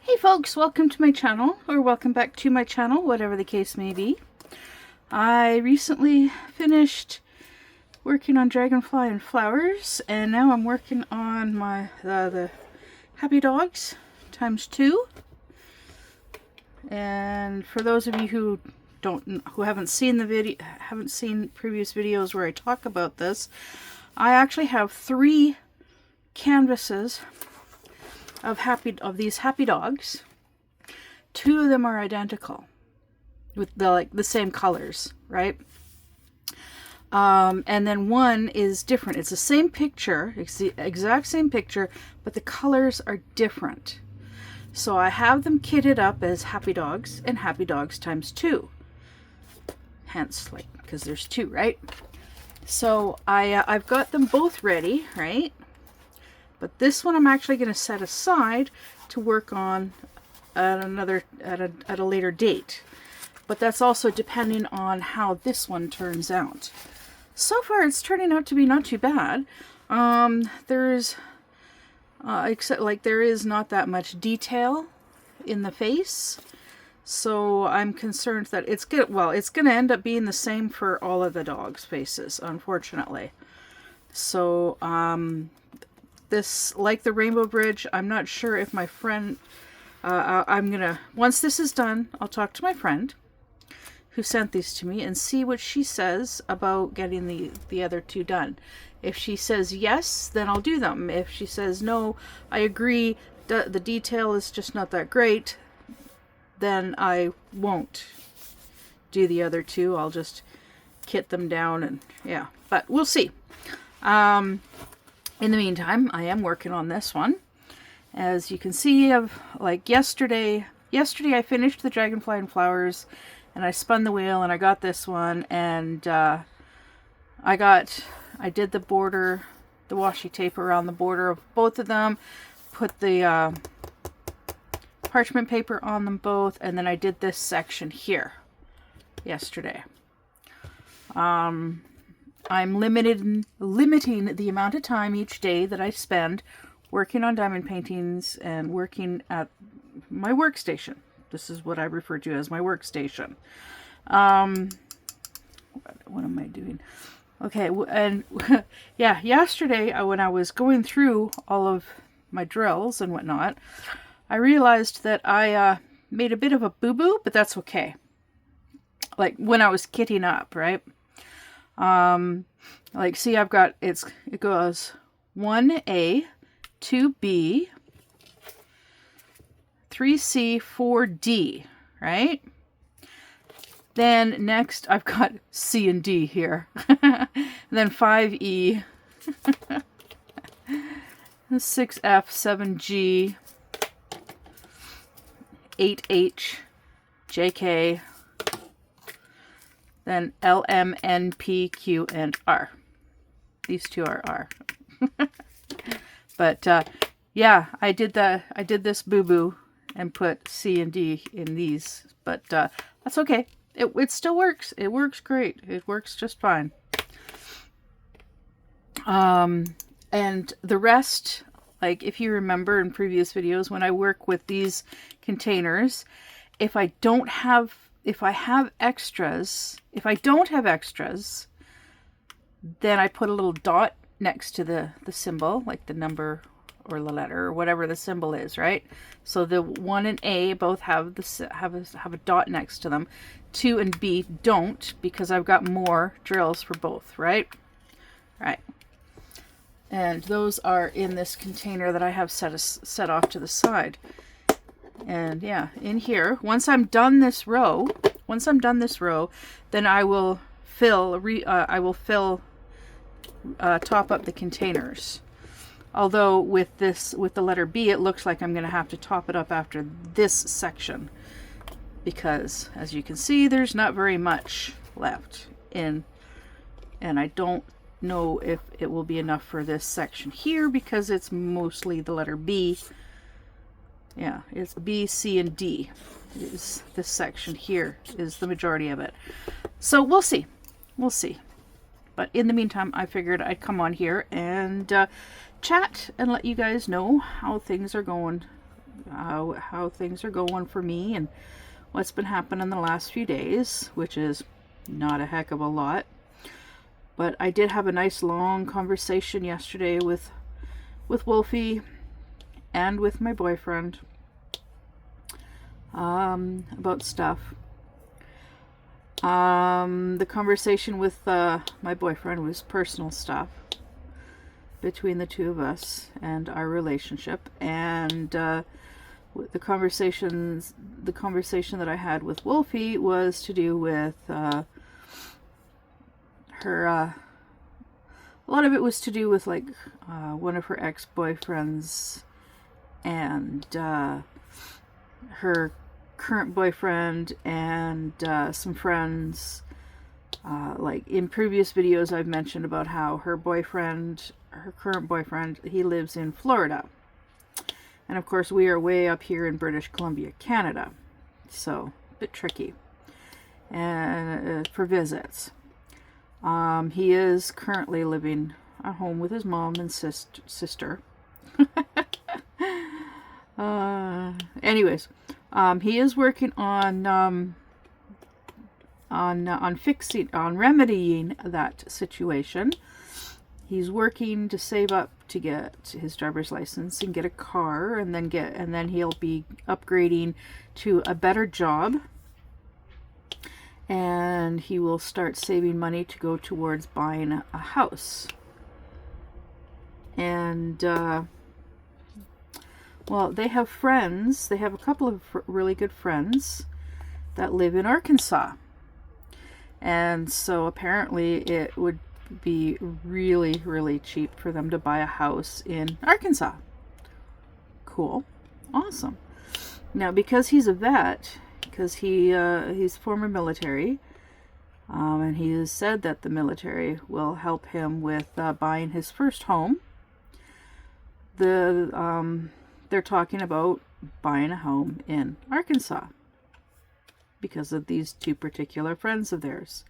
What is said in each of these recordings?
Hey folks, welcome to my channel, or welcome back to my channel, whatever the case may be. I recently finished working on Dragonfly and Flowers, and now I'm working on my the Happy Dogs ×2. And for those of you who haven't seen the video, haven't seen previous videos where I talk about this, I actually have 3 canvases of these Happy Dogs. 2 of them are identical with the same colors, right? And then 1 is different. It's the same picture, it's the exact same picture, but the colors are different. So I have them kitted up as Happy Dogs and Happy Dogs ×2. Hence, like, because there's 2, right? So I've got them both ready, right? But this one I'm actually going to set aside to work on at a later date. But that's also depending on how this one turns out. So far it's turning out to be not too bad. There's except like there is not that much detail in the face. So I'm concerned that it's going to end up being the same for all of the dogs' faces, unfortunately. So this, like the Rainbow Bridge, I'm not sure if my friend, once this is done, I'll talk to my friend who sent these to me and see what she says about getting the other 2 done. If she says yes, then I'll do them. If she says no, I agree, the detail is just not that great, then I won't do the other 2. I'll just kit them down and yeah, but we'll see. In the meantime, I am working on this one. As you can see, yesterday I finished the Dragonfly and Flowers, and I spun the wheel, and I got this one, and I did the border, the washi tape around the border of both of them, put the parchment paper on them both, and then I did this section here yesterday. I'm limiting the amount of time each day that I spend working on diamond paintings and working at my workstation. This is what I refer to as my workstation. What am I doing? Okay, and yeah, yesterday when I was going through all of my drills and whatnot, I realized that I made a bit of a boo-boo, but that's okay. Like when I was kitting up, right? Like, see, I've got, it goes 1A, 2B, 3C, 4D, right? Then next I've got C and D here. And then 5E, 6F, 7G, 8H, JK, then L, M, N, P, Q, and R. These 2 are R. But yeah, I did this boo-boo and put C and D in these. But that's okay. It still works. It works great. It works just fine. And the rest, like if you remember in previous videos, when I work with these containers, if I have extras, if I don't have extras, then I put a little dot next to the symbol, like the number or the letter or whatever the symbol is, right? So the 1 and A both have a dot next to them. 2 and B don't, because I've got more drills for both, right? Right. And those are in this container that I have set off to the side. And yeah, in here, once I'm done this row, then I will top up the containers. Although with the letter B, it looks like I'm going to have to top it up after this section, because as you can see, there's not very much left in, and I don't know if it will be enough for this section here, because it's mostly the letter B. Yeah, it's B, C, and D. Is this section here is the majority of it. So we'll see. We'll see. But in the meantime, I figured I'd come on here and chat and let you guys know how things are going how things are going for me and what's been happening the last few days, which is not a heck of a lot. But I did have a nice long conversation yesterday with Wolfie and with my boyfriend about stuff. The conversation with my boyfriend was personal stuff between the two of us and our relationship, and the conversation that I had with Wolfie was to do with her. A lot of it was to do with like one of her ex-boyfriends and her current boyfriend and some friends. Like in previous videos I've mentioned about how her current boyfriend, he lives in Florida. And of course we are way up here in British Columbia, Canada. So, a bit tricky for visits. He is currently living at home with his mom and sister. Anyways, he is working on remedying that situation. He's working to save up to get his driver's license and get a car, and then he'll be upgrading to a better job, and he will start saving money to go towards buying a house. And well, they have friends. They have a couple of really good friends that live in Arkansas. And so apparently it would be really, really cheap for them to buy a house in Arkansas. Cool. Awesome. Now, because he's a vet, because he's former military, and he has said that the military will help him with buying his first home. They're talking about buying a home in Arkansas because of these two particular friends of theirs.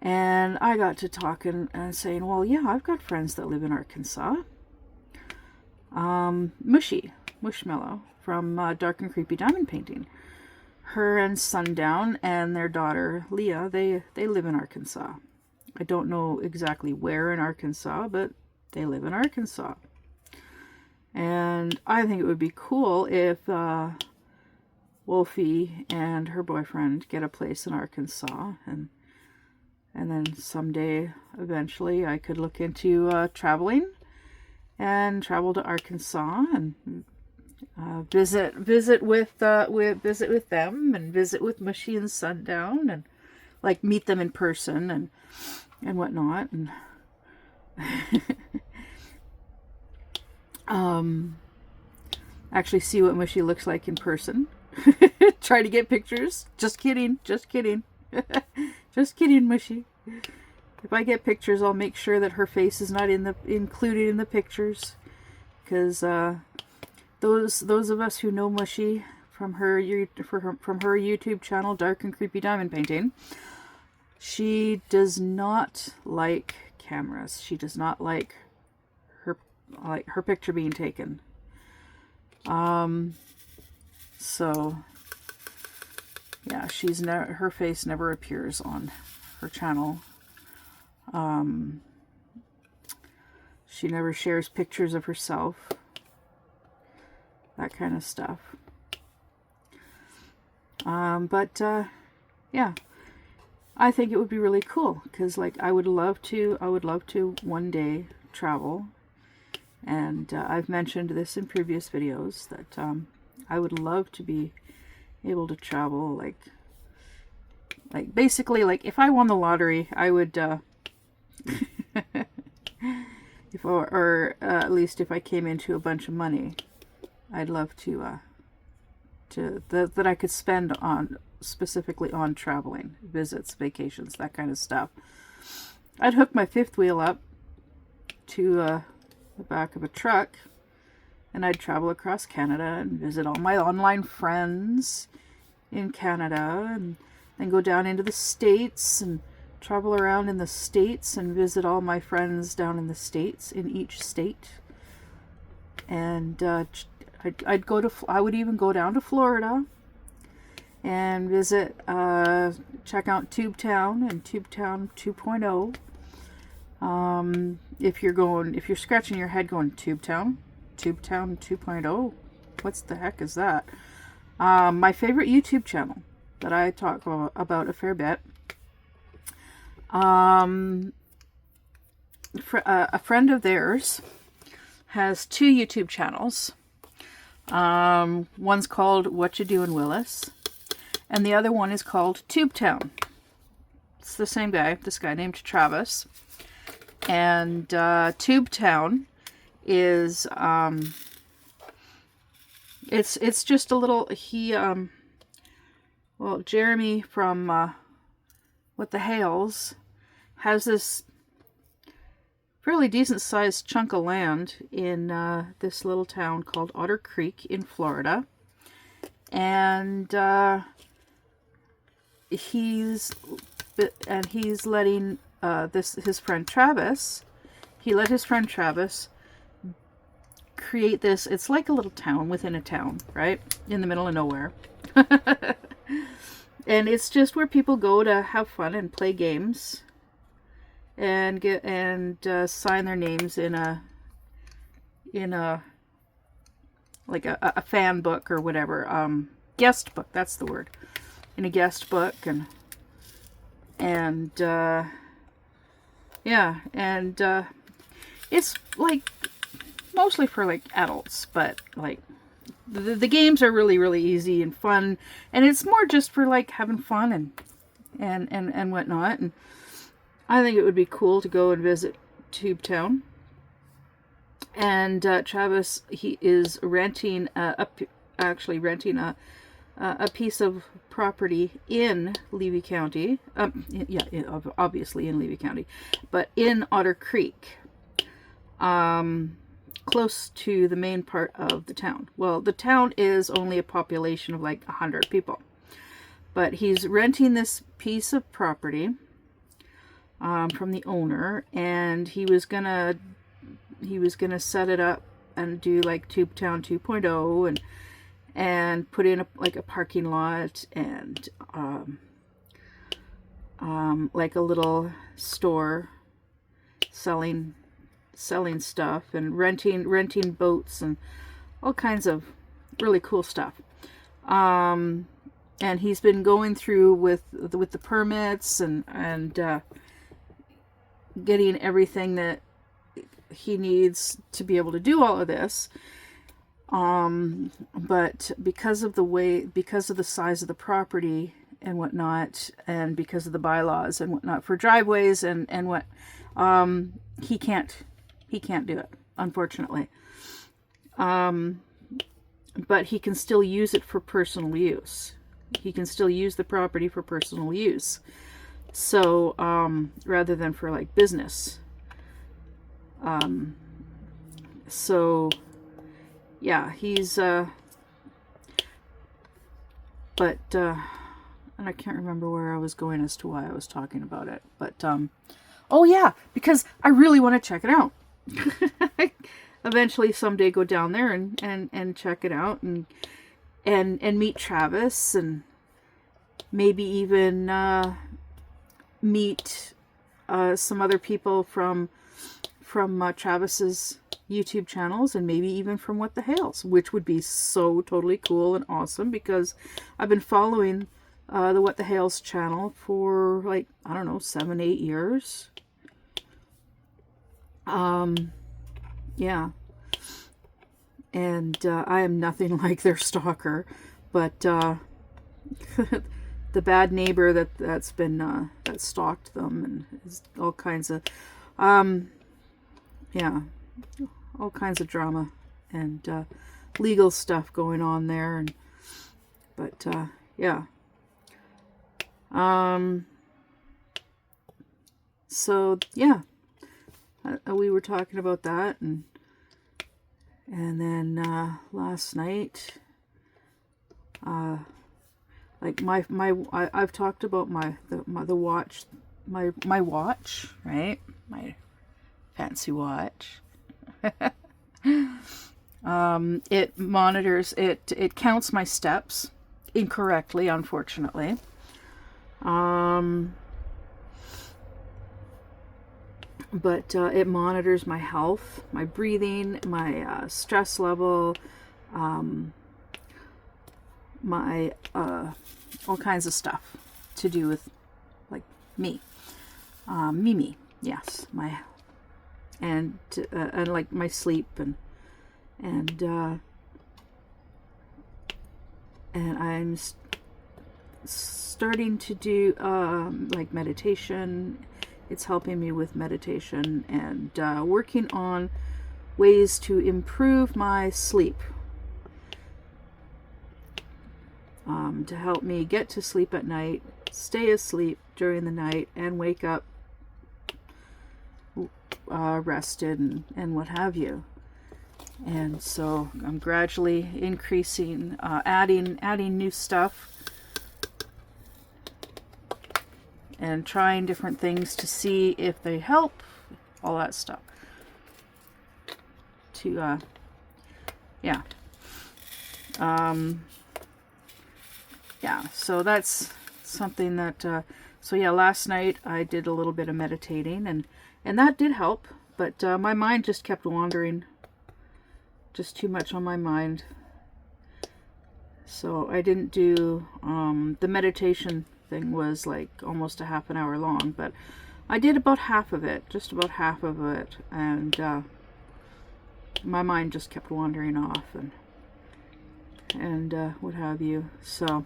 And I got to talking and saying, well, yeah, I've got friends that live in Arkansas. Mushmellow from Dark and Creepy Diamond Painting. Her and Sundown and their daughter, Leah, they live in Arkansas. I don't know exactly where in Arkansas, but they live in Arkansas. And I think it would be cool if Wolfie and her boyfriend get a place in Arkansas, and then someday, eventually, I could look into traveling and travel to Arkansas and visit with them, and visit with Mushy and Sundown, and like meet them in person and whatnot, and actually see what Mushy looks like in person. Try to get pictures. Just kidding. Just kidding, Mushy. If I get pictures, I'll make sure that her face is not included in the pictures, because those of us who know Mushy from her YouTube channel, Dark and Creepy Diamond Painting, she does not like cameras. She does not like her picture being taken. So yeah, her face never appears on her channel. She never shares pictures of herself, that kind of stuff. But yeah, I think it would be really cool, because like I would love to one day travel. And I've mentioned this in previous videos that I would love to be able to travel, like basically, like if I won the lottery, I would at least if I came into a bunch of money, I'd love to that I could spend on specifically on traveling, visits, vacations, that kind of stuff. I'd hook my fifth wheel up to the back of a truck, and I'd travel across Canada and visit all my online friends in Canada, and then go down into the States and travel around in the States and visit all my friends down in the States, in each state, and I would even go down to Florida and visit, check out Tubetown and Tubetown 2.0. If you're scratching your head going, Tubetown 2.0, what's the heck is that? My favorite YouTube channel that I talk about a fair bit. A friend of theirs has 2 YouTube channels. One's called What You Doin' Willis, and the other one is called Tubetown. It's the same guy, this guy named Travis. And Tubetown is it's just a little, Jeremy from What the Hales has this fairly decent sized chunk of land in this little town called Otter Creek in Florida. And he's letting his friend Travis, he let his friend Travis create this. It's like a little town within a town, right? In the middle of nowhere. And it's just where people go to have fun and play games and sign their names in a like a fan book or whatever, guest book, that's the word, in a guest book. And it's like mostly for like adults, but like the games are really, really easy and fun, and it's more just for like having fun and whatnot. And I think it would be cool to go and visit Tubetown. And Travis, he is renting a piece of property in Levy County. Obviously in Levy County, but in Otter Creek, close to the main part of the town. Well, the town is only a population of like 100 people, but he's renting this piece of property from the owner, and he was gonna set it up and do like Tubetown 2.0 and put in a parking lot and like a little store selling stuff and renting boats and all kinds of really cool stuff. And he's been going through with the permits and getting everything that he needs to be able to do all of this. But because of the size of the property and whatnot, and because of the bylaws and whatnot for driveways and what, he can't do it, unfortunately. But he can still use it for personal use. He can still use the property for personal use. So, rather than for like business. So yeah, he's, and I can't remember where I was going as to why I was talking about it, but, oh yeah, because I really want to check it out. Eventually someday go down there and check it out and meet Travis, and maybe even, meet, some other people from Travis's YouTube channels, and maybe even from What the Hales, which would be so totally cool and awesome, because I've been following the What the Hales channel for like, I don't know, 7-8 years. Yeah. And I am nothing like their stalker, but the bad neighbor that's been that stalked them, and all kinds of yeah, all kinds of drama and legal stuff going on there, but yeah. So yeah, we were talking about that, and then last night, like I've talked about my watch, my watch, right? My fancy watch. It monitors, it counts my steps incorrectly, unfortunately. But it monitors my health, my breathing, my stress level, my all kinds of stuff to do with like me, Mimi, yes, my and like my sleep and I'm starting to do like meditation. It's helping me with meditation and working on ways to improve my sleep, to help me get to sleep at night, stay asleep during the night, and wake up rested and what have you. And so I'm gradually increasing, adding new stuff and trying different things to see if they help, all that stuff. To, yeah. Yeah, so that's something that, so yeah, last night I did a little bit of meditating and that did help, but my mind just kept wandering, just too much on my mind. So I didn't do, the meditation thing was like almost a half an hour long, but I did about half of it, just about half of it, and my mind just kept wandering off and what have you. So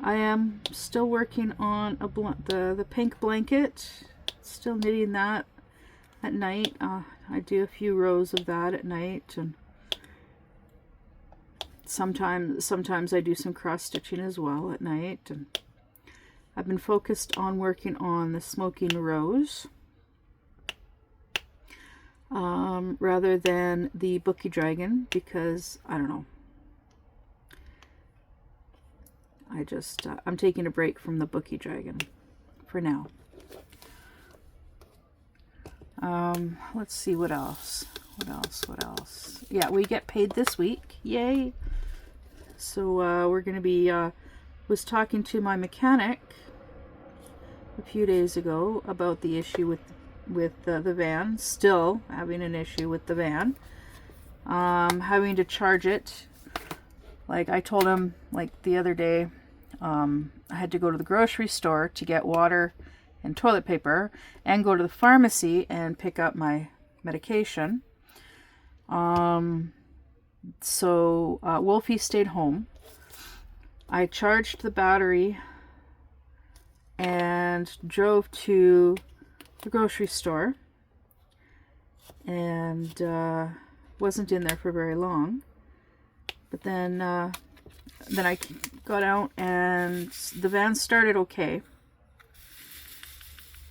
I am still working on the pink blanket, still knitting that at night. I do a few rows of that at night, and sometimes I do some cross stitching as well at night. And I've been focused on working on the Smoking Rose rather than the Bookie Dragon, because I don't know, I just I'm taking a break from the Bookie Dragon for now. Let's see what else. What else? Yeah, we get paid this week. Yay! So we're gonna be. Was talking to my mechanic a few days ago about the issue with the van. Still having an issue with the van. Having to charge it. Like I told him, like the other day, I had to go to the grocery store to get water and toilet paper, and go to the pharmacy and pick up my medication. So Wolfie stayed home. I charged the battery and drove to the grocery store, and wasn't in there for very long. But then I got out and the van started okay.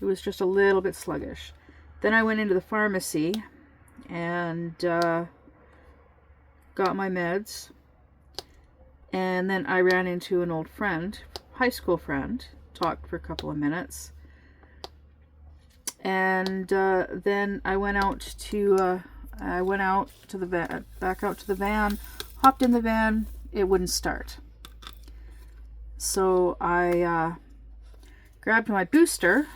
It was just a little bit sluggish. Then I went into the pharmacy and got my meds. And then I ran into an old friend, high school friend, talked for a couple of minutes. And then I went out to the van, back out to the van, hopped in the van, it wouldn't start. So I grabbed my booster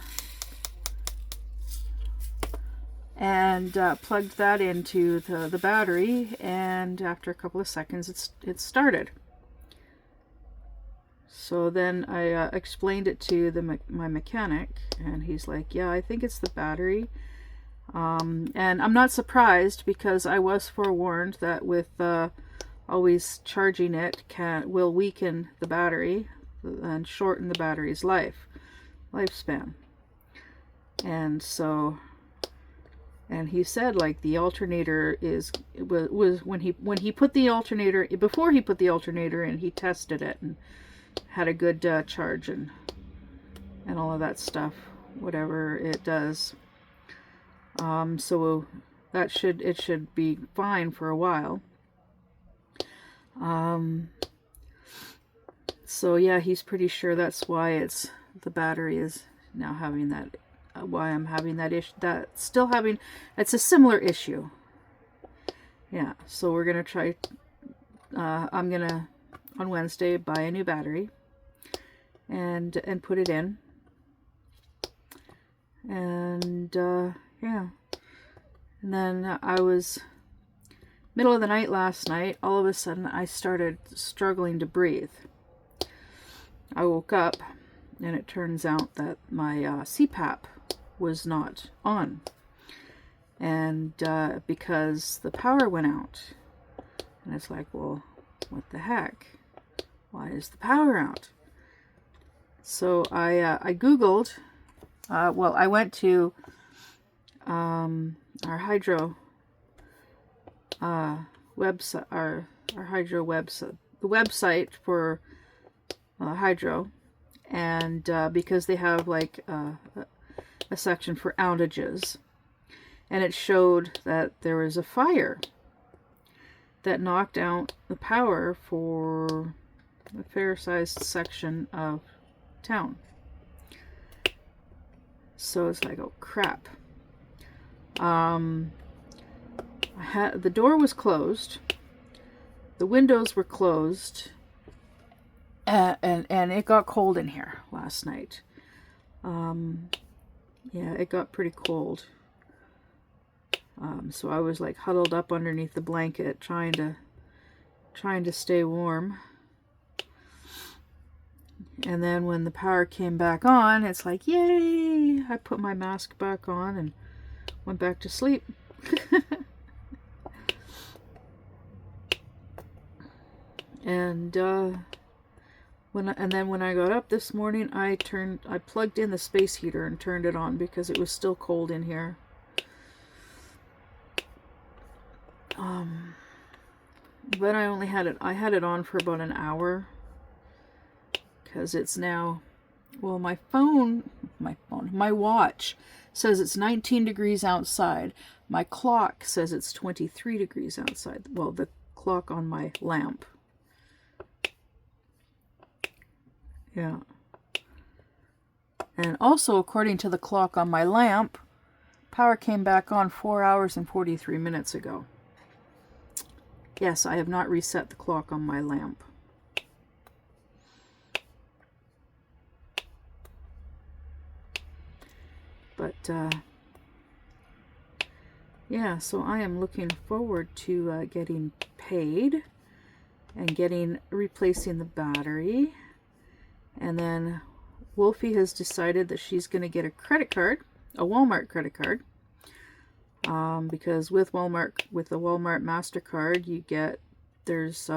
and plugged that into the battery, and after a couple of seconds it started. So then I explained it to my mechanic, and he's like, yeah, I think it's the battery. And I'm not surprised, because I was forewarned that with always charging it will weaken the battery and shorten the battery's lifespan. And so, and he said, like, the alternator was when he put the alternator, before he put the alternator in, he tested it and had a good charge and all of that stuff, whatever it does. So it should be fine for a while. So yeah, he's pretty sure that's why the battery is now having that why I'm having that issue. It's a similar issue. Yeah, so we're gonna try. I'm gonna on Wednesday buy a new battery and put it in. And yeah, and then I was middle of the night last night. All of a sudden, I started struggling to breathe. I woke up, and it turns out that my CPAP was not on, and because the power went out, and it's like, well, what the heck? Why is the power out? So I Googled. Well, I went to our hydro website, our hydro website, the website for hydro, and because they have like a section for outages, and it showed that there was a fire that knocked out the power for a fair-sized section of town. So it's like, oh crap. The door was closed, the windows were closed, and it got cold in here last night. Yeah, it got pretty cold. So I was like huddled up underneath the blanket, trying to stay warm. And then when the power came back on, it's like, yay! I put my mask back on and went back to sleep. And then when I got up this morning, I plugged in the space heater and turned it on because it was still cold in here. But I had it on for about an hour, because it's now, well, my watch says it's 19 degrees outside. My clock says it's 23 degrees outside. Well, the clock on my lamp. Yeah. And also, according to the clock on my lamp, power came back on 4 hours and 43 minutes ago. Yes, I have not reset the clock on my lamp. But, yeah, so I am looking forward to getting paid and replacing the battery. And then Wolfie has decided that she's going to get a credit card, a Walmart credit card. Because with the Walmart MasterCard, there's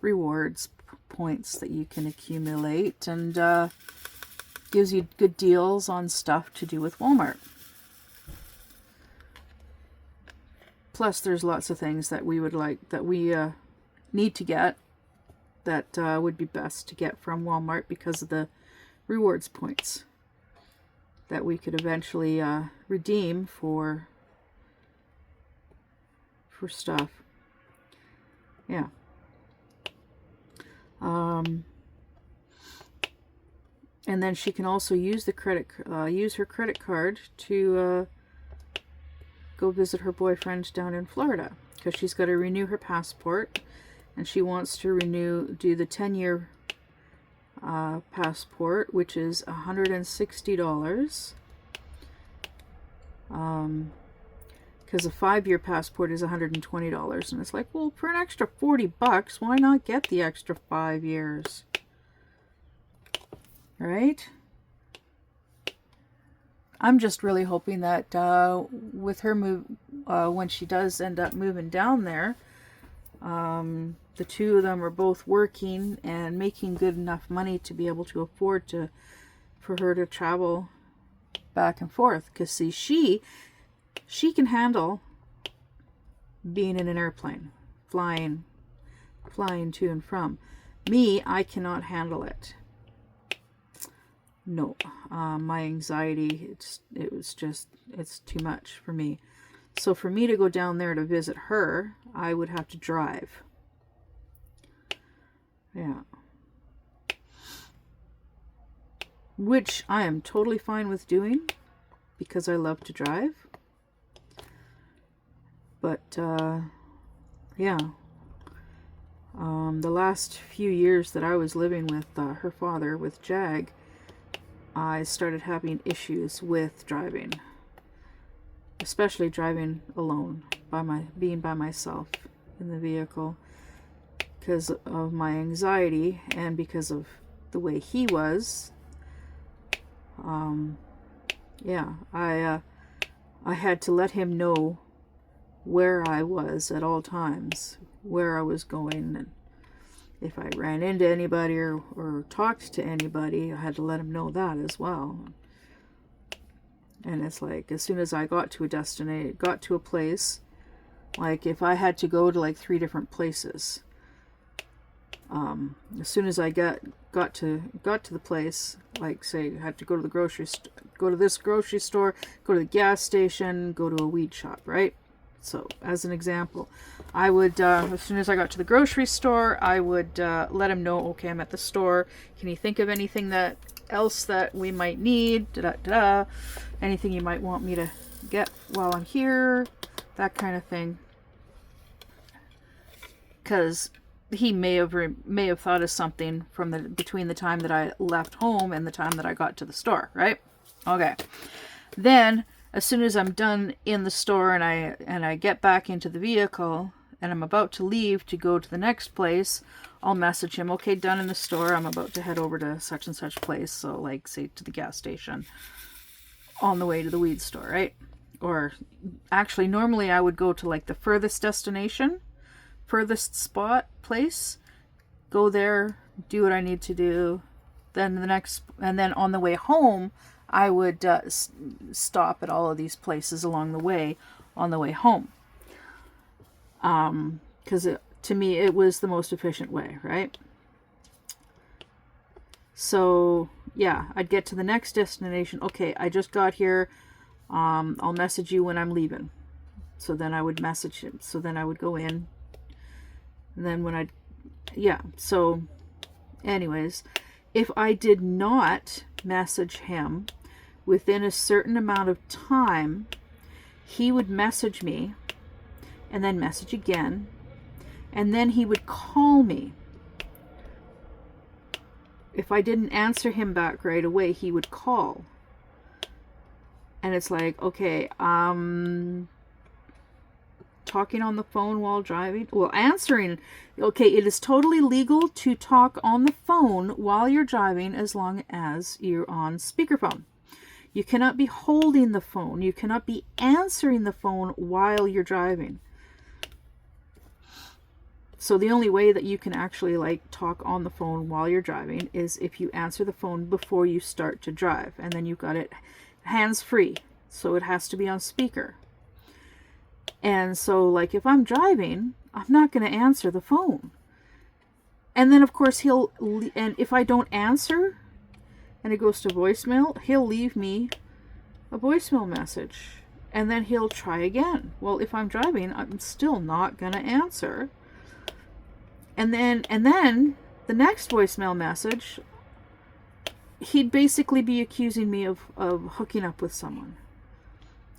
rewards points that you can accumulate, and gives you good deals on stuff to do with Walmart. Plus, there's lots of things that we need to get that would be best to get from Walmart because of the rewards points that we could eventually redeem for stuff. Yeah. And then she can also use her credit card to go visit her boyfriend down in Florida, because she's got to renew her passport, and she wants to do the 10-year passport, which is $160. Because a 5-year passport is $120, and it's like, well, for an extra $40, why not get the extra 5 years? Right? I'm just really hoping that with her move, when she does end up moving down there, the two of them are both working and making good enough money to be able to afford for her to travel back and forth. Because see, she can handle being in an airplane, flying to and from. Me, I cannot handle it. No, my anxiety, it's too much for me. So for me to go down there to visit her, I would have to drive. Yeah. which I am totally fine with doing because I love to drive. But yeah, the last few years that I was living with her father, with Jag, I started having issues with driving, especially driving alone, being by myself in the vehicle, because of my anxiety and because of the way he was. Yeah, I had to let him know where I was at all times, where I was going, and if I ran into anybody or talked to anybody, I had to let him know that as well. And it's like, as soon as I got to a place, like if I had to go to like 3 different places, as soon as I got to the place, like say I had to go to the grocery go to this grocery store, go to the gas station, go to a weed shop, right? So as an example, I would, as soon as I got to the grocery store, I would let him know, okay, I'm at the store. Can you think of anything else that we might need? Anything you might want me to get while I'm here? That kind of thing. Because he may have thought of something between the time that I left home and the time that I got to the store, right? Okay. Then, as soon as I'm done in the store and I get back into the vehicle and I'm about to leave to go to the next place, I'll message him, okay, done in the store, I'm about to head over to such and such place, so like say to the gas station on the way to the weed store, right? Or actually normally I would go to like the furthest spot place, go there, do what I need to do, then on the way home I would stop at all of these places along the way on the way home, because to me it was the most efficient way, right? So yeah, I'd get to the next destination, okay, I just got here, I'll message you when I'm leaving. So then I would message him, so then I would go in, and then so anyways, if I did not message him within a certain amount of time, he would message me and then message again, and then he would call me. If I didn't answer him back right away, he would call. And it's like, okay, talking on the phone while driving, well, answering, okay, it is totally legal to talk on the phone while you're driving as long as you're on speakerphone. You cannot be holding the phone. You cannot be answering the phone while you're driving. So the only way that you can actually like talk on the phone while you're driving is if you answer the phone before you start to drive, and then you've got it hands-free, so it has to be on speaker. And so like if I'm driving, I'm not going to answer the phone. And then of course and if I don't answer and it goes to voicemail, he'll leave me a voicemail message, and then he'll try again. Well, if I'm driving, I'm still not going to answer. And then the next voicemail message, he'd basically be accusing me of hooking up with someone.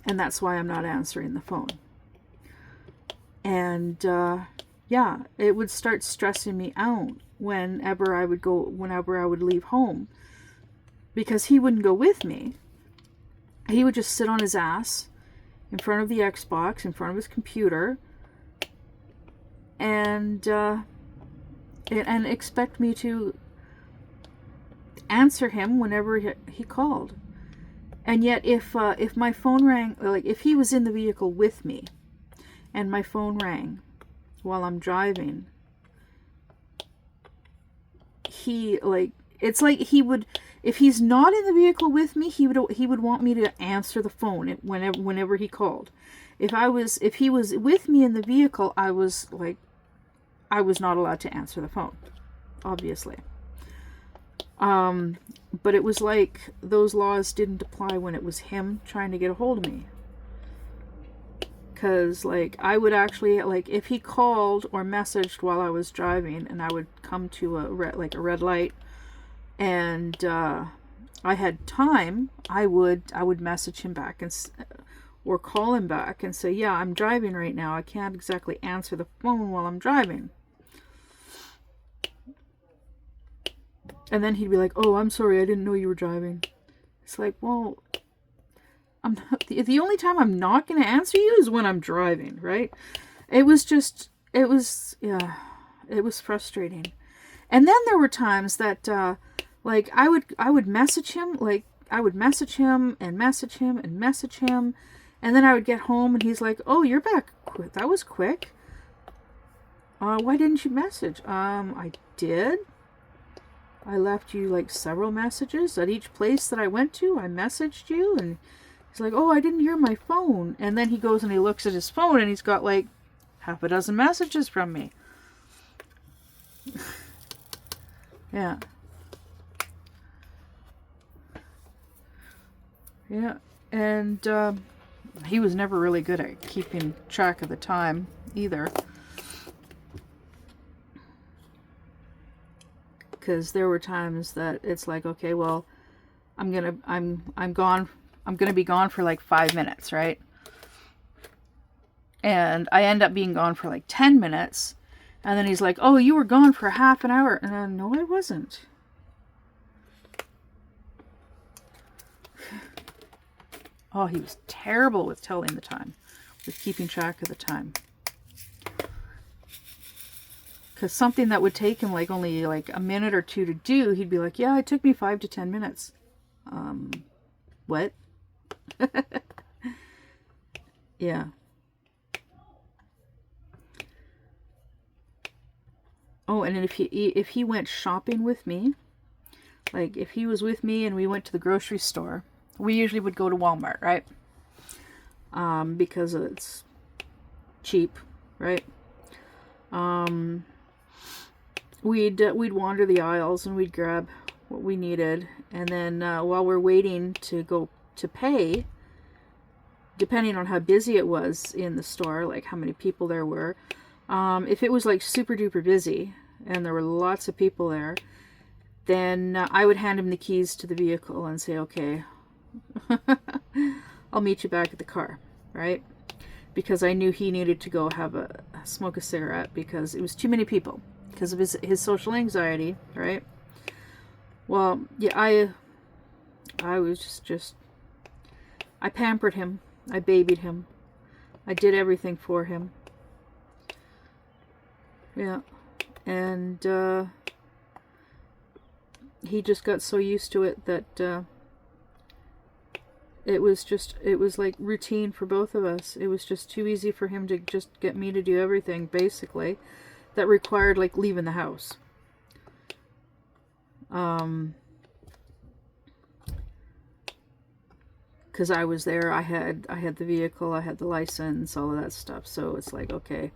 And that's why I'm not answering the phone. And yeah, it would start stressing me out whenever I would leave home, because he wouldn't go with me. He would just sit on his ass in front of the Xbox, in front of his computer, and expect me to answer him whenever he called. And yet if my phone rang, like if he was in the vehicle with me and my phone rang while I'm driving, it's like he would, if he's not in the vehicle with me, he would want me to answer the phone whenever he called. If he was with me in the vehicle, I was not allowed to answer the phone, obviously. But it was like those laws didn't apply when it was him trying to get a hold of me. Because like I would actually, like if he called or messaged while I was driving and I would come to a red light, and I had time, I would message him back and or call him back and say, yeah, I'm driving right now. I can't exactly answer the phone while I'm driving. And then he'd be like, oh, I'm sorry, I didn't know you were driving. It's like, well, I'm not, the only time I'm not going to answer you is when I'm driving, right? It was frustrating. And then there were times that, like, I would message him, like, I would message him and message him and message him. And then I would get home and he's like, oh, you're back quick. That was quick. Why didn't you message? I did. I left you like several messages at each place that I went to. I messaged you, and he's like, oh, I didn't hear my phone. And then he goes and he looks at his phone and he's got like half a dozen messages from me. Yeah. Yeah. And he was never really good at keeping track of the time either. Because there were times that it's like, okay, well, I'm gonna be gone for like 5 minutes, right? And I end up being gone for like 10 minutes, and then he's like, oh, you were gone for half an hour. And no, I wasn't. Oh, he was terrible with telling the time, with keeping track of the time. Because something that would take him like only like a minute or two to do, he'd be like, yeah, it took me 5 to 10 minutes. What? Yeah. Oh, and if he went shopping with me, like if he was with me and we went to the grocery store, we usually would go to Walmart, right? Because it's cheap, right? We'd wander the aisles and we'd grab what we needed, and then while we're waiting to go to pay, depending on how busy it was in the store, like how many people there were, if it was like super duper busy and there were lots of people there, then I would hand him the keys to the vehicle and say, okay, I'll meet you back at the car, right? Because I knew he needed to go smoke a cigarette because it was too many people. Because of his social anxiety, right? Well, yeah, I was just I pampered him, I babied him, I did everything for him. Yeah, and he just got so used to it that it was like routine for both of us. It was just too easy for him to just get me to do everything, basically. That required like leaving the house. Because I was there, I had the vehicle, I had the license, all of that stuff. So it's like, okay,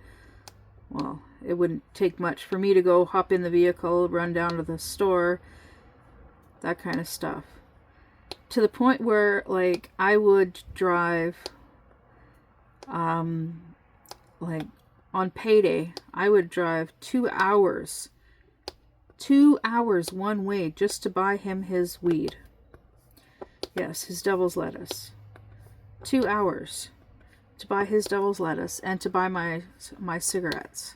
well, it wouldn't take much for me to go hop in the vehicle, run down to the store, that kind of stuff. To the point where like I would drive, like on payday, I would drive 2 hours. 2 hours one way just to buy him his weed. Yes, his devil's lettuce. 2 hours to buy his devil's lettuce and to buy my cigarettes.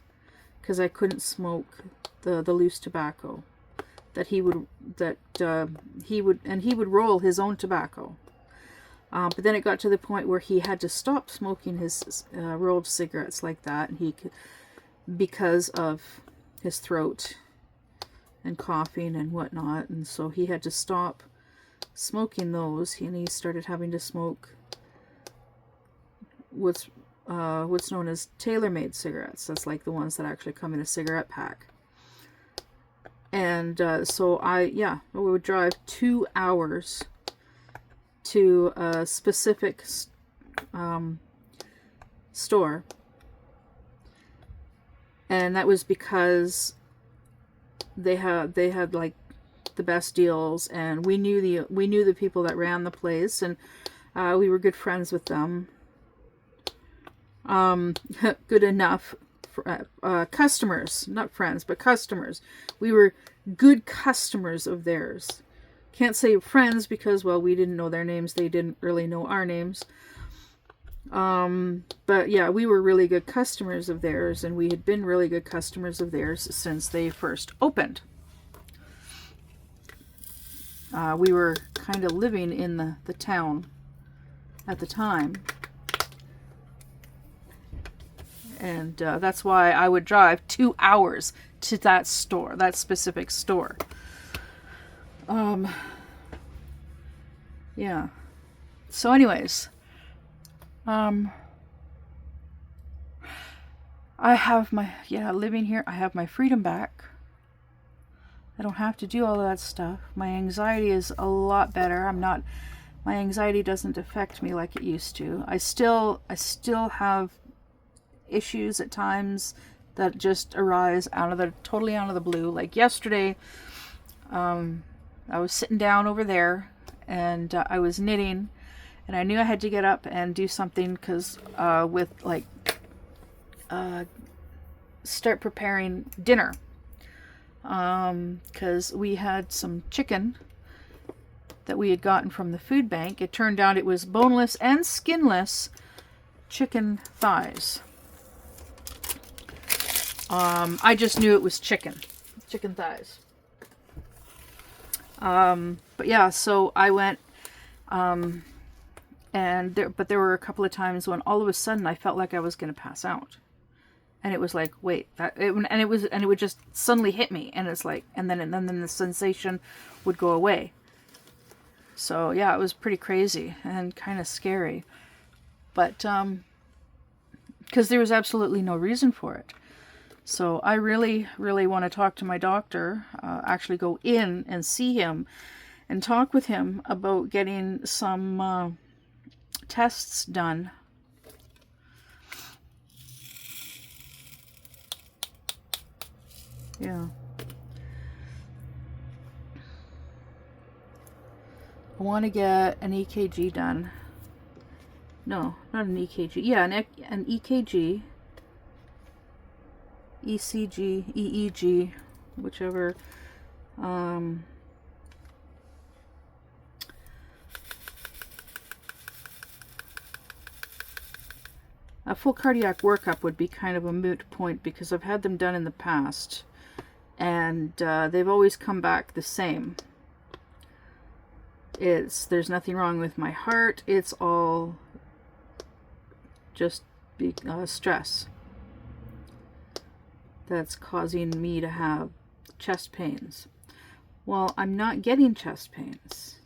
Because I couldn't smoke the loose tobacco. He would roll his own tobacco. But then it got to the point where he had to stop smoking his rolled cigarettes like that, and because of his throat and coughing and whatnot, and so he had to stop smoking those, and he started having to smoke what's known as tailor-made cigarettes. That's like the ones that actually come in a cigarette pack. And so we would drive 2 hours to a specific store, and that was because they had like the best deals, and we knew the people that ran the place, and we were good friends with them. Good enough for, customers, not friends, but customers. We were good customers of theirs. can't say friends because, well, we didn't know their names. They didn't really know our names. But yeah, we were really good customers of theirs, and we had been really good customers of theirs since they first opened. We were kind of living in the town at the time. And that's why I would drive 2 hours to that store, that specific store. Yeah. So anyways, I have living here, I have my freedom back. I don't have to do all of that stuff. My anxiety is a lot better. My anxiety doesn't affect me like it used to. I still have issues at times that just arise totally out of the blue. Like yesterday, I was sitting down over there and I was knitting, and I knew I had to get up and do something because start preparing dinner, because we had some chicken that we had gotten from the food bank. It turned out it was boneless and skinless chicken thighs. I just knew it was chicken thighs. But yeah, so I went, but there were a couple of times when all of a sudden I felt like I was going to pass out. And it was like, wait, it would just suddenly hit me. And it's like, and then the sensation would go away. So yeah, it was pretty crazy and kind of scary. But, because there was absolutely no reason for it. So I really, really want to talk to my doctor, actually go in and see him and talk with him about getting some tests done. Yeah. I want to get an EKG done. No, not an EKG. Yeah, an EKG. ECG, EEG, whichever. A full cardiac workup would be kind of a moot point because I've had them done in the past, and they've always come back the same. There's nothing wrong with my heart. It's all just stress that's causing me to have chest pains. Well, I'm not getting chest pains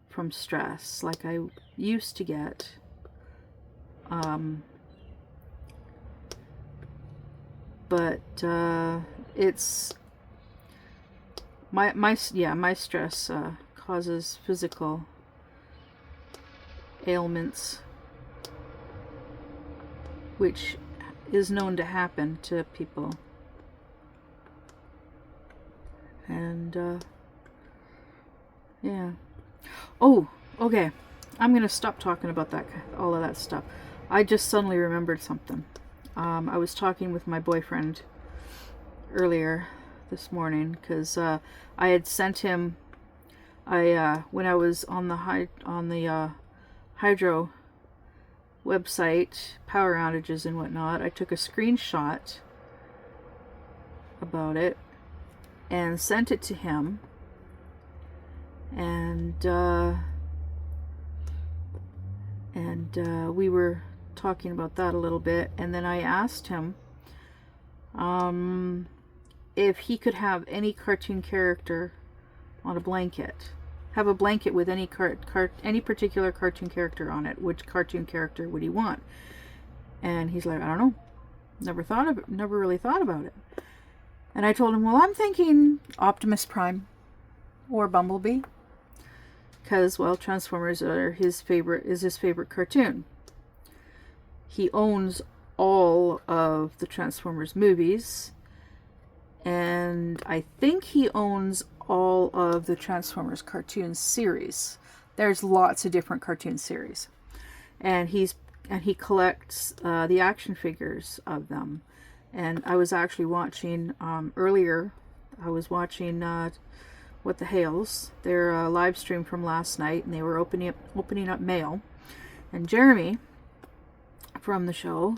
from stress like I used to get. But it's my stress causes physical ailments, which is known to happen to people. And yeah. Oh, okay. I'm gonna stop talking about all of that stuff. I just suddenly remembered something. I was talking with my boyfriend earlier this morning because I had sent him. When I was on the hydro website, power outages and whatnot, I took a screenshot about it and sent it to him, and we were talking about that a little bit, and then I asked him if he could have any cartoon character on a blanket. Have a blanket with any any particular cartoon character on it. Which cartoon character would he want? And he's like, I don't know. Never really thought about it. And I told him, well, I'm thinking Optimus Prime or Bumblebee, because, well, Transformers is his favorite cartoon. He owns all of the Transformers movies, and I think he owns all of the Transformers cartoon series. There's lots of different cartoon series, and he collects the action figures of them. And I was actually watching earlier. I was watching What the Hales, their live stream from last night, and they were opening up mail. And Jeremy from the show,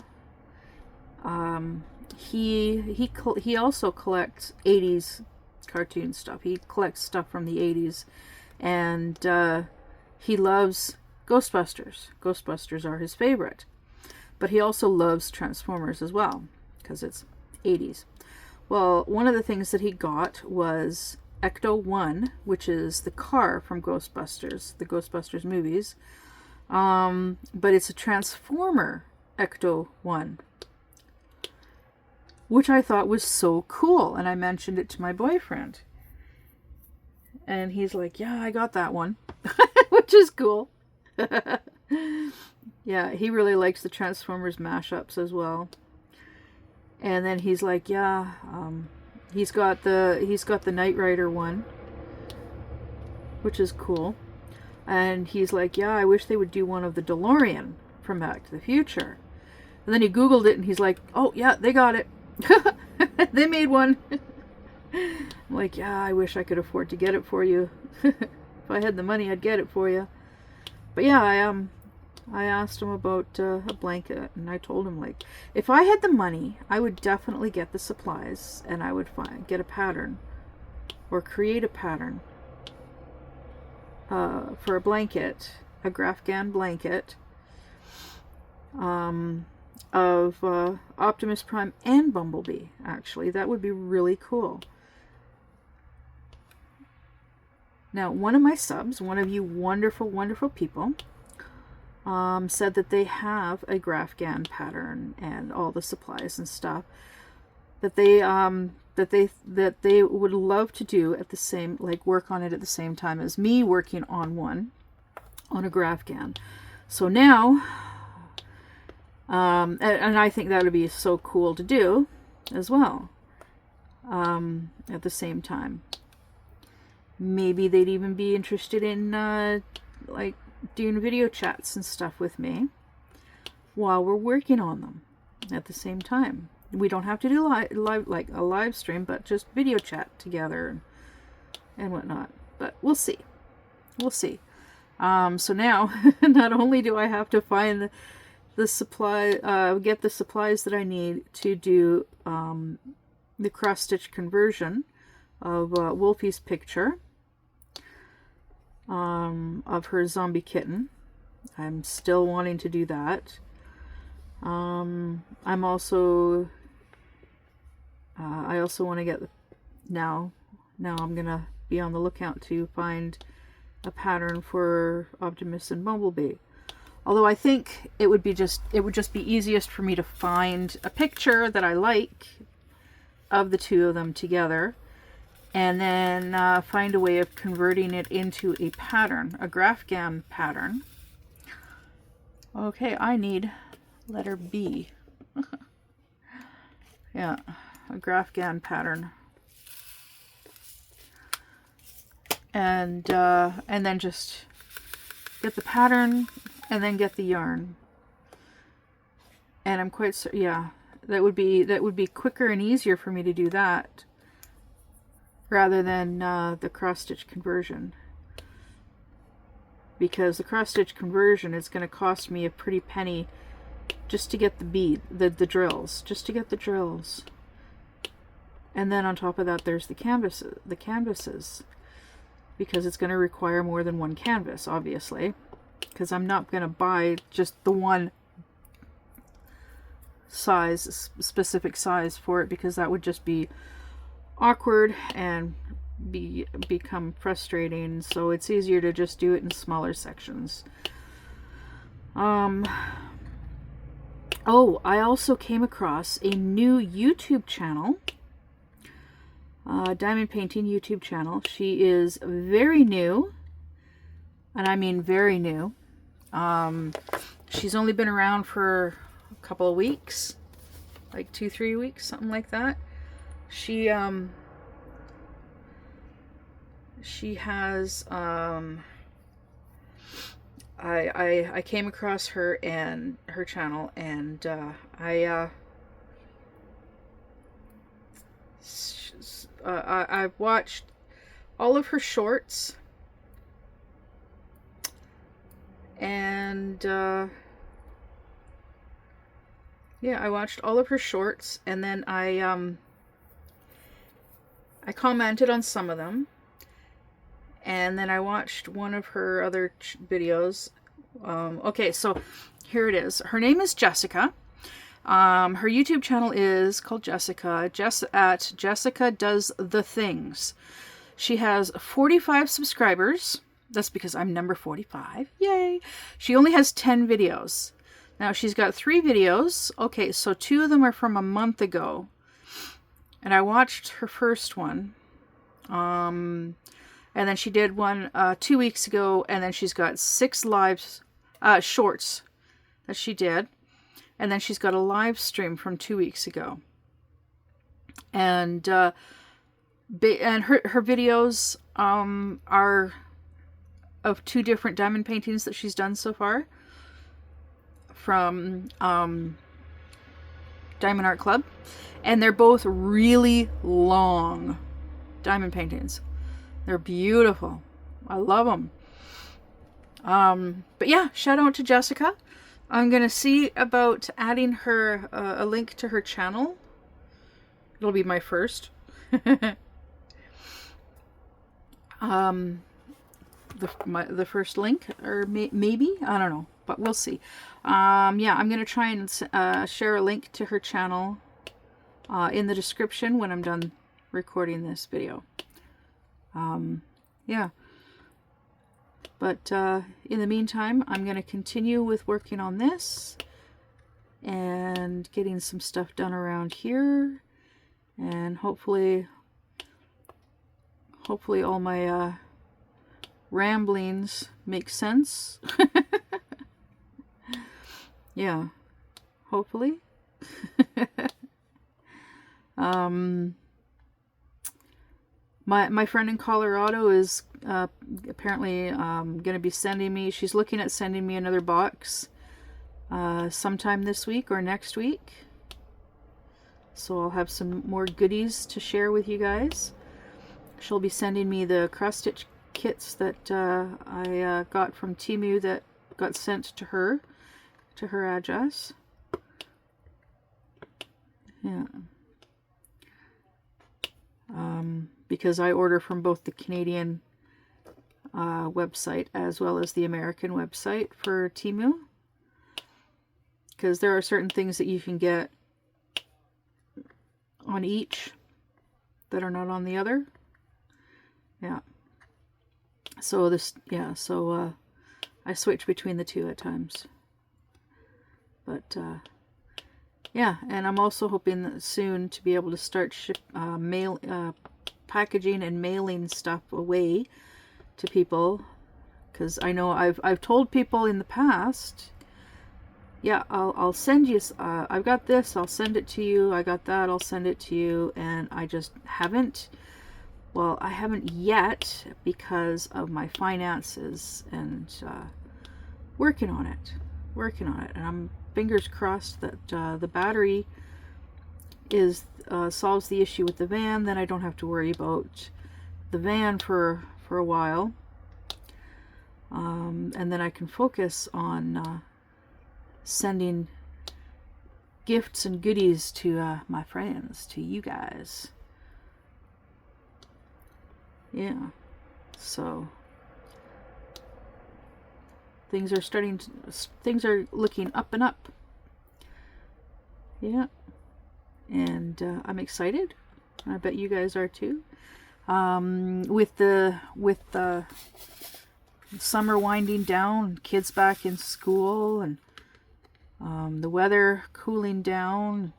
he also collects 80s cartoon stuff. He collects stuff from the 80s, and he loves Ghostbusters. Ghostbusters are his favorite, but he also loves Transformers as well because it's 80s. Well, one of the things that he got was Ecto-1, which is the car from Ghostbusters, the Ghostbusters movies. But it's a Transformer Ecto-1, which I thought was so cool. And I mentioned it to my boyfriend. And he's like, yeah, I got that one, which is cool. Yeah, he really likes the Transformers mashups as well. And then he's like, yeah, he's got the Knight Rider one, which is cool. And he's like, yeah, I wish they would do one of the DeLorean from Back to the Future. And then he Googled it and he's like, oh yeah, they got it. They made one. I'm like, yeah, I wish I could afford to get it for you. If I had the money, I'd get it for you. But yeah, I asked him about a blanket, and I told him, like, if I had the money, I would definitely get the supplies, and I would get a pattern, or create a pattern for a blanket, a Grafgan blanket, of Optimus Prime and Bumblebee. Actually, that would be really cool. Now, one of my subs, one of you wonderful, wonderful people, said that they have a Grafgan pattern and all the supplies and stuff that they would love to do at the same, like, work on it at the same time as me working on a Grafgan. So now, and I think that would be so cool to do as well, at the same time. Maybe they'd even be interested in like doing video chats and stuff with me while we're working on them at the same time. We don't have to do live like a live stream, but just video chat together and whatnot. But we'll see. We'll see. So now, not only do I have to find the supply, get the supplies that I need to do the cross-stitch conversion of Wolfie's picture, of her zombie kitten. I'm still wanting to do that. I'm also I also want to get now I'm gonna be on the lookout to find a pattern for Optimus and Bumblebee. Although I think it would just be easiest for me to find a picture that I like of the two of them together, and then find a way of converting it into a pattern, a Grafgan pattern. Okay, I need letter B. Yeah, a Grafgan pattern. And then just get the pattern and then get the yarn. And I'm quite certain, yeah, that would be quicker and easier for me to do that rather than the cross-stitch conversion, because the cross-stitch conversion is going to cost me a pretty penny just to get the drills, just to get the drills. And then on top of that, there's the canvases, because it's going to require more than one canvas, obviously, because I'm not going to buy just the one specific size for it, because that would just be awkward and become frustrating. So it's easier to just do it in smaller sections. Oh, I also came across a new YouTube channel, Diamond Painting YouTube channel. She is very new, and I mean very new. She's only been around for a couple of weeks, like 2-3 weeks, something like that. She has I came across her and her channel, and I've watched all of her shorts, and yeah, I watched all of her shorts, and then I commented on some of them, and then I watched one of her other videos. Okay, so here it is. Her name is Jessica. Her YouTube channel is called Jessica, at Jessica Does the Things. She has 45 subscribers. That's because I'm number 45. Yay! She only has 10 videos. Now she's got 3 videos. Okay, so 2 of them are from a month ago. And I watched her first one. And then she did one 2 weeks ago, and then she's got 6 shorts that she did. And then she's got a live stream from 2 weeks ago. And her videos are of 2 different diamond paintings that she's done so far from Diamond Art Club. And they're both really long diamond paintings. They're beautiful. I love them. But yeah, shout out to Jessica. I'm going to see about adding her a link to her channel. It'll be my first. The first link, or maybe, I don't know, but we'll see. Yeah, I'm going to try and share a link to her channel in the description when I'm done recording this video. Yeah. But in the meantime, I'm going to continue with working on this and getting some stuff done around here, and hopefully all my ramblings make sense. Yeah, hopefully. My friend in Colorado is apparently going to be sending me, she's looking at sending me another box sometime this week or next week. So I'll have some more goodies to share with you guys. She'll be sending me the cross stitch kits that I got from Temu that got sent to her address. Yeah. Because I order from both the Canadian website as well as the American website for Temu. Because there are certain things that you can get on each that are not on the other. Yeah. So I switch between the two at times. But yeah, and I'm also hoping that soon to be able to start packaging and mailing stuff away to people, because I know I've told people in the past, yeah, I'll send you, I've got this, I'll send it to you, I got that, I'll send it to you, and I just haven't. Well, I haven't yet because of my finances and working on it, and I'm fingers crossed that the battery solves the issue with the van. Then I don't have to worry about the van for a while, and then I can focus on sending gifts and goodies to my friends, to you guys. Yeah, so things are looking up and up. Yeah, and I'm excited. I bet you guys are too. With the summer winding down, kids back in school, and the weather cooling down,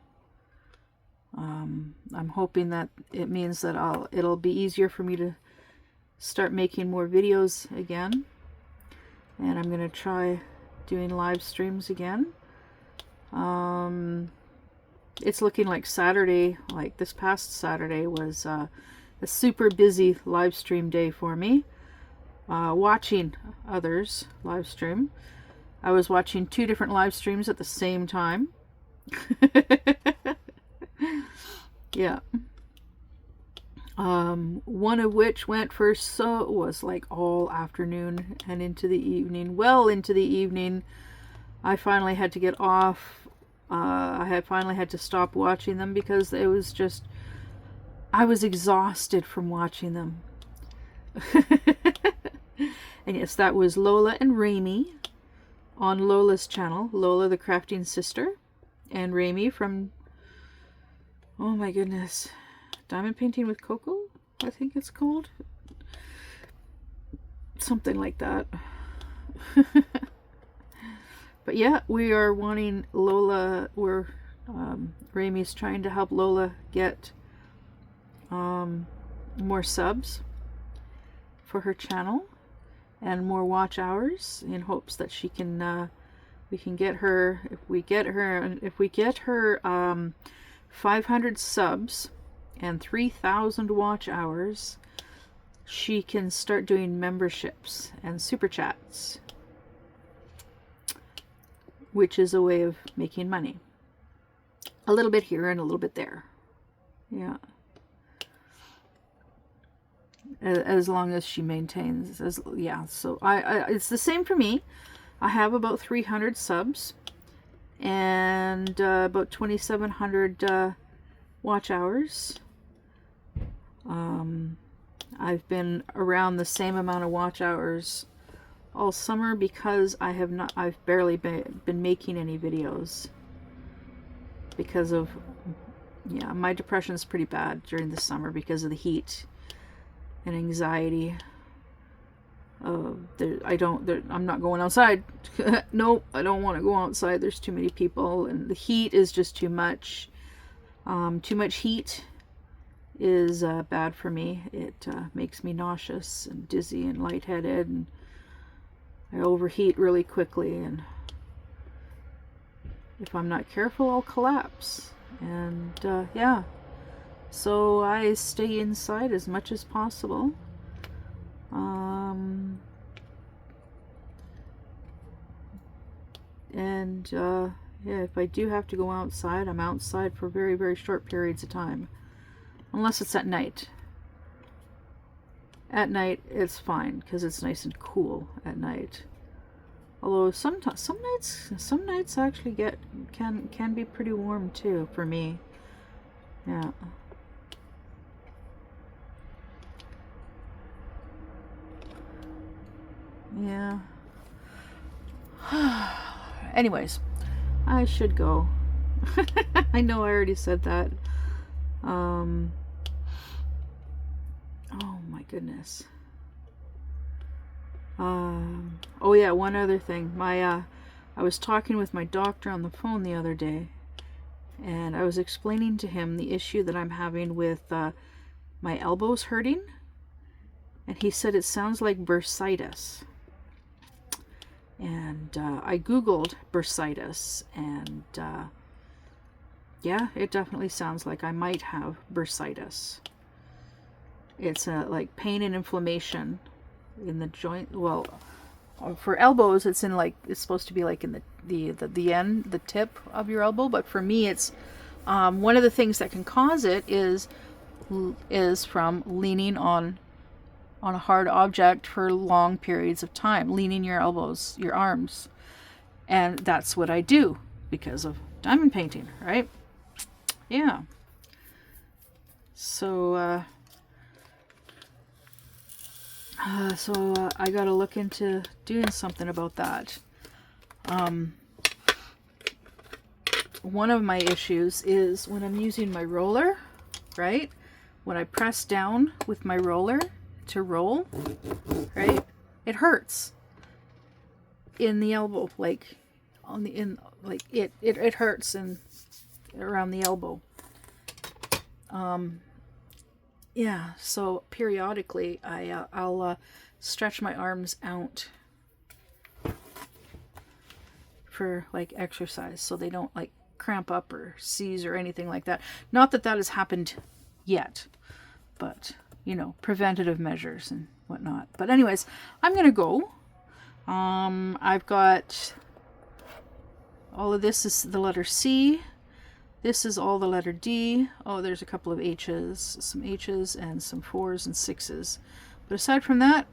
I'm hoping that it means that it'll be easier for me to start making more videos again. And I'm going to try doing live streams again. It's looking like Saturday, like this past Saturday, was a super busy live stream day for me. Watching others live stream. I was watching 2 different live streams at the same time. Yeah. One of which went for was like all afternoon and into the evening. Well into the evening, I finally had to get off. I had finally had to stop watching them because it was just, I was exhausted from watching them. And yes, that was Lola and Rami on Lola's channel. Lola, the crafting sister, and Rami from, oh my goodness, Diamond Painting with Coco, I think it's called. Something like that. But yeah, we are wanting Lola, Rami's trying to help Lola get more subs for her channel and more watch hours, in hopes that she can we can get her, if we get her 500 subs and 3,000 watch hours, she can start doing memberships and super chats, which is a way of making money. A little bit here and a little bit there. Yeah. As long as she maintains, yeah. So I it's the same for me. I have about 300 subs and about 2,700 watch hours. I've been around the same amount of watch hours all summer because I've barely been making any videos because of, yeah, my depression is pretty bad during the summer because of the heat and anxiety. I'm not going outside. No, I don't want to go outside. There's too many people and the heat is just too much. Too much heat is bad for me. It makes me nauseous and dizzy and lightheaded, and I overheat really quickly, and if I'm not careful, I'll collapse. And yeah, so I stay inside as much as possible. And yeah, if I do have to go outside, I'm outside for very, very short periods of time, unless it's at night. At night it's fine because it's nice and cool at night. Although some nights actually can be pretty warm too for me. Yeah. Yeah. Anyways, I should go. I know I already said that. Oh my goodness. Oh yeah, one other thing. I was talking with my doctor on the phone the other day, and I was explaining to him the issue that I'm having with my elbows hurting, and he said it sounds like bursitis. And I googled bursitis, and yeah, it definitely sounds like I might have bursitis. It's like pain and inflammation in the joint. Well, for elbows, it's supposed to be like in the end, the tip of your elbow. But for me, it's one of the things that can cause it is from leaning on a hard object for long periods of time, leaning your elbows, your arms. And that's what I do because of diamond painting, right? Yeah. So I gotta look into doing something about that. One of my issues is when I'm using my roller, right? When I press down with my roller to roll, right, it hurts in the elbow, like it hurts and around the elbow. Yeah, so periodically I'll stretch my arms out for like exercise so they don't like cramp up or seize or anything like that. Not that that has happened yet, but you know, preventative measures and whatnot. But anyways, I'm gonna go. I've got all of this is the letter C. This is all the letter D. Oh, there's a couple of H's, some H's and some 4s and 6s. But aside from that,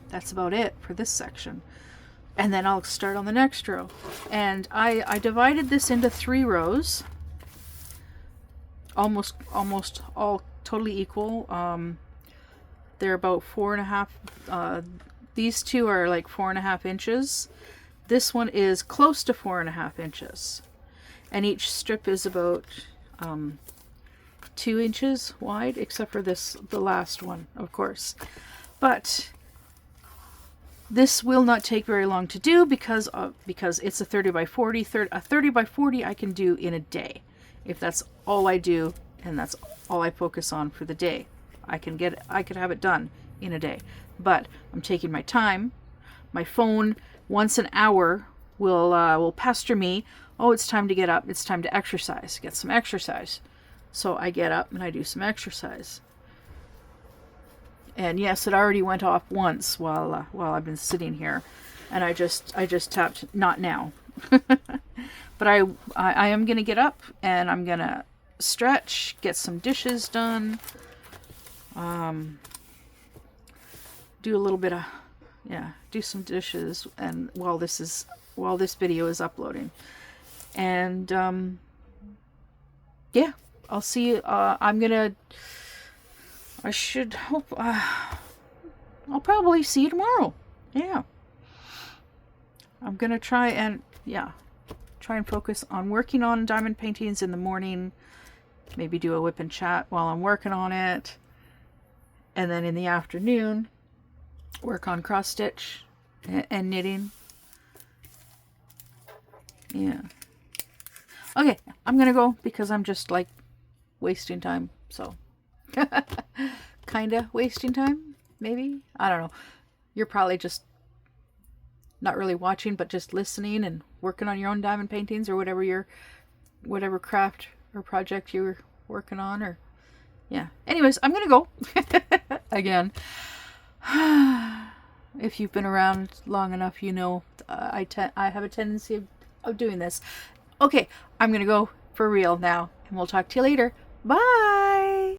that's about it for this section. And then I'll start on the next row. And I divided this into 3 rows. Almost all totally equal. They're about 4.5. These two are like 4.5 inches. This one is close to 4.5 inches. And each strip is about 2 inches wide, except for the last one, of course. But this will not take very long to do because it's a 30 by 40. A 30 by 40 I can do in a day. If that's all I do and that's all I focus on for the day, I could have it done in a day. But I'm taking my time. My phone once an hour will pester me. Oh, it's time to get up. It's time to exercise. Get some exercise. So I get up and I do some exercise. And yes, it already went off once while I've been sitting here, and I just tapped not now. But I am gonna get up and I'm gonna stretch, get some dishes done, do a little bit of do some dishes, and while this video is uploading, and yeah, I'll see. I should hope. I'll probably see you tomorrow. Yeah. I'm gonna try and focus on working on diamond paintings in the morning. Maybe do a whip and chat while I'm working on it, and then in the afternoon, work on cross stitch and knitting. Yeah. Okay, I'm gonna go because I'm just like wasting time. So. Kinda wasting time, maybe? I don't know. You're probably just not really watching, but just listening and working on your own diamond paintings or whatever craft or project you're working on, or yeah. Anyways, I'm gonna go again. If you've been around long enough, you know I have a tendency of doing this. Okay, I'm gonna go for real now, and we'll talk to you later. Bye.